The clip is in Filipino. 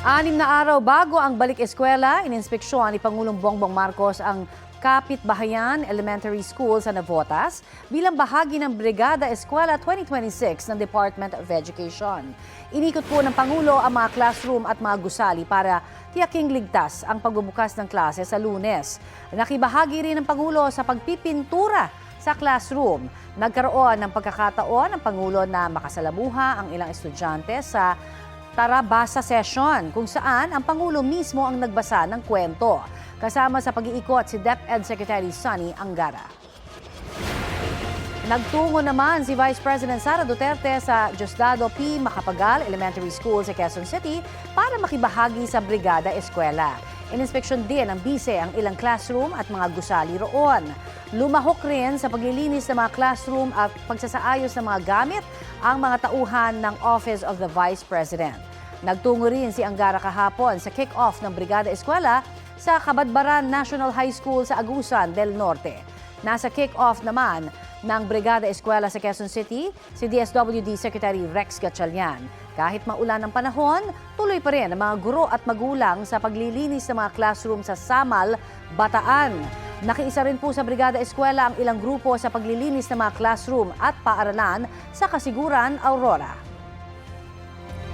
6 na araw bago ang balik eskwela, ininspeksyon ni Pangulong Bongbong Marcos ang Kapitbahayan Elementary School sa Navotas bilang bahagi ng Brigada Eskwela 2026 ng Department of Education. Inikot po ng Pangulo ang mga classroom at mga gusali para tiyaking ligtas ang pagbubukas ng klase sa Lunes. Nakibahagi rin ng Pangulo sa pagpipintura sa classroom. Nagkaroon ng pagkakataon ng Pangulo na makasalamuha ang ilang estudyante sa Tara Basa Session, kung saan ang Pangulo mismo ang nagbasa ng kwento. Kasama sa pag-iikot si DepEd Secretary Sonny Angara. Nagtungo naman si Vice President Sara Duterte sa Diosdado P. Macapagal Elementary School sa Quezon City para makibahagi sa Brigada Eskwela. Ininspeksyon din ng bise ang ilang classroom at mga gusali roon. Lumahok rin sa paglilinis ng mga classroom at pagsasaayos ng mga gamit ang mga tauhan ng Office of the Vice President. Nagtungo rin si Angara kahapon sa kick-off ng Brigada Eskwela sa Kabadbaran National High School sa Agusan del Norte. Nasa kick-off naman ng Brigada Eskwela sa Quezon City, si DSWD Secretary Rex Gatchalian. Kahit maulan ang panahon, tuloy pa rin ang mga guro at magulang sa paglilinis ng mga classroom sa Samal, Bataan. Nakiisa rin po sa Brigada Eskwela ang ilang grupo sa paglilinis ng mga classroom at paaralan sa Kasiguran, Aurora.